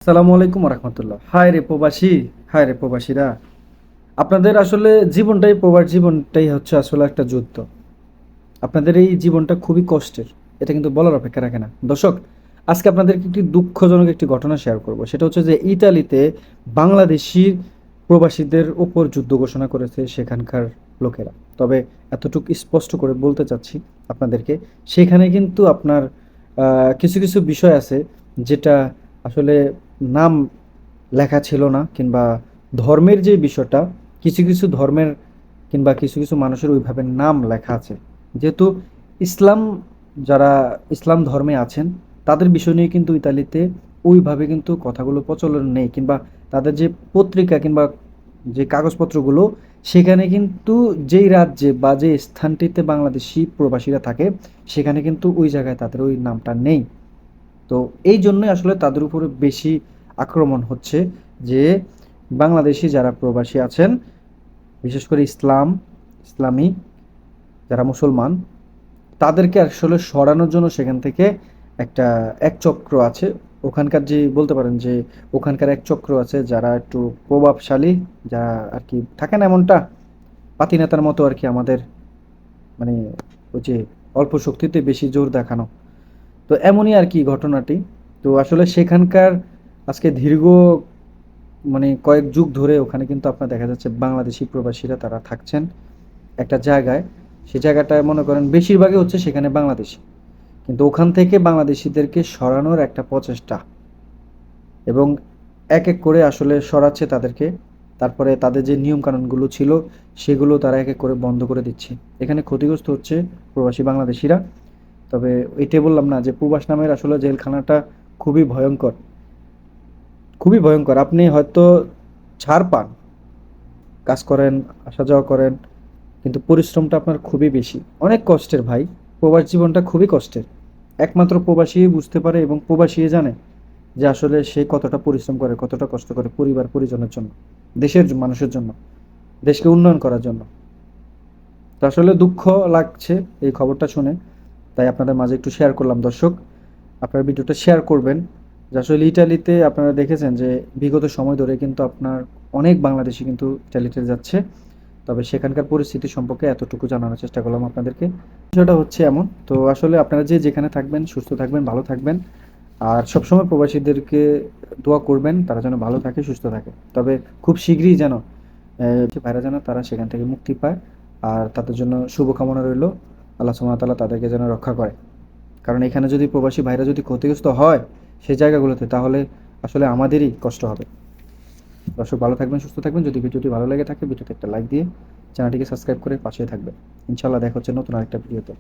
আসসালামু আলাইকুম রহমতুল্লাহ। হায় রে প্রবাসী, হায় রে প্রবাসীরা, আপনাদের আসলে জীবনটাই প্রবাস জীবনটাই হচ্ছে আসলে একটা যুদ্ধ। আপনাদের এই জীবনটা খুবই কষ্টের, এটা কিন্তু বলার অপেক্ষা রাখে না। দর্শক, আজকে আপনাদেরকে একটি দুঃখজনক একটি ঘটনা শেয়ার করব। সেটা হচ্ছে যে ইতালিতে বাংলাদেশি প্রবাসীদের ওপর যুদ্ধ ঘোষণা করেছে সেখানকার লোকেরা। তবে এতটুকু স্পষ্ট করে বলতে চাচ্ছি আপনাদেরকে, সেখানে কিন্তু আপনার কিছু কিছু বিষয় আছে যেটা আসলে নাম লেখা ছিল না, কিংবা ধর্মের যে বিষয়টা, কিছু কিছু ধর্মের কিংবা কিছু কিছু মানুষের ওইভাবে নাম লেখা আছে। যেহেতু ইসলাম, যারা ইসলাম ধর্মে আছেন তাদের বিষয় নিয়ে কিন্তু ইতালিতে ওইভাবে কিন্তু কথাগুলো প্রচলন নেই, কিংবা তাদের যে পত্রিকা কিংবা যে কাগজপত্রগুলো, সেখানে কিন্তু যেই রাজ্যে বা যে স্থানটিতে বাংলাদেশি প্রবাসীরা থাকে সেখানে কিন্তু ওই জায়গায় তাদের ওই নামটা নেই। তো এই জন্যই আসলে তাদের উপরে বেশি আক্রমণ হচ্ছে, যে বাংলাদেশি যারা প্রবাসী আছেন, বিশেষ করে ইসলামী যারা মুসলমান, তাদেরকে আসলে সরানোর জন্য সেখান থেকে একটা এক চক্র আছে। ওখানকার যে বলতে পারেন যে ওখানকার এক চক্র আছে যারা একটু প্রভাবশালী, যারা আর কি থাকে না এমনটা পাতি নেতার মতো আর কি, আমাদের মানে ওই যে অল্প শক্তিতে বেশি জোর দেখানো। তো এমনই আর কি ঘটনাটি। তো আসলে সেখানকার আজকে দীর্ঘ কয়েক যুগ ধরে ওখানে কিন্তু আপনার দেখা যাচ্ছে বাংলাদেশি প্রবাসীরা তারা থাকছেন একটা জায়গায়। সেই জায়গাটায় মনে করেন বেশিরভাগই হচ্ছে সেখানে বাংলাদেশি, কিন্তু ওখান থেকে বাংলাদেশিদেরকে সরানোর একটা প্রচেষ্টা, এবং এক এক করে আসলে সরাচ্ছে তাদেরকে। তারপরে তাদের যে নিয়ম কানুনগুলো ছিল সেগুলো তারা এক এক করে বন্ধ করে দিচ্ছে। এখানে ক্ষতিগ্রস্ত হচ্ছে প্রবাসী বাংলাদেশিরা। তবে এটাই বললাম না যে প্রবাস নামের আসলে জেলখানাটা খুবই ভয়ঙ্কর, খুবই ভয়ঙ্কর। আপনি হয়তো ছাড় পান, কাজ করেন, আসা যাওয়া করেন, কিন্তু পরিশ্রমটা আপনার খুবই বেশি, অনেক কষ্টের ভাই। প্রবাস জীবনটা খুবই কষ্টের। একমাত্র প্রবাসী বুঝতে পারে এবং প্রবাসী জানে যে আসলে সে কতটা পরিশ্রম করে, কতটা কষ্ট করে পরিবার পরিজনের জন্য, দেশের মানুষের জন্য, দেশকে উন্নয়ন করার জন্য। তো আসলে দুঃখ লাগছে এই খবরটা শুনে, তাই আপনাদের মাঝে একটু শেয়ার করলাম। দর্শক, আপনারা ভিডিওটা শেয়ার করবেন। যে আসলে ইটালিতে আপনারা দেখেছেন যে বিগত সময় ধরে কিন্তু আপনার অনেক বাংলাদেশি কিন্তু ইটালিতে যাচ্ছে। তবে সেখানকার পরিস্থিতি সম্পর্কে এতটুকু জানানোর চেষ্টা করলাম আপনাদেরকে। বিষয়টা হচ্ছে এমন। তো আসলে আপনারা যে যেখানে থাকবেন সুস্থ থাকবেন, ভালো থাকবেন। আর সবসময় প্রবাসীদেরকে দোয়া করবেন তারা যেন ভালো থাকে, সুস্থ থাকে। তবে খুব শীঘ্রই যেন ভাইরা যেন তারা সেখান থেকে মুক্তি পায়। আর তাদের জন্য শুভকামনা রইল। আল্লাহ সুবহানাহু ওয়া তাআলা তাদেরকে যেন রক্ষা করে। কারণ এখানে যদি প্রবাসী ভাইরা যদি ক্ষতিগ্রস্ত হয় সেই জায়গাগুলোতে, তাহলে আসলে আমাদেরই কষ্ট হবে। দর্শক, ভালো থাকবেন, সুস্থ থাকবেন। যদি ভিডিওটি ভালো লেগে থাকে ভিডিওতে একটা লাইক দিয়ে চ্যানেলটিকে সাবস্ক্রাইব করে পাশে থাকবেন। ইনশাআল্লাহ দেখা হচ্ছে নতুন আরেকটা ভিডিওতে।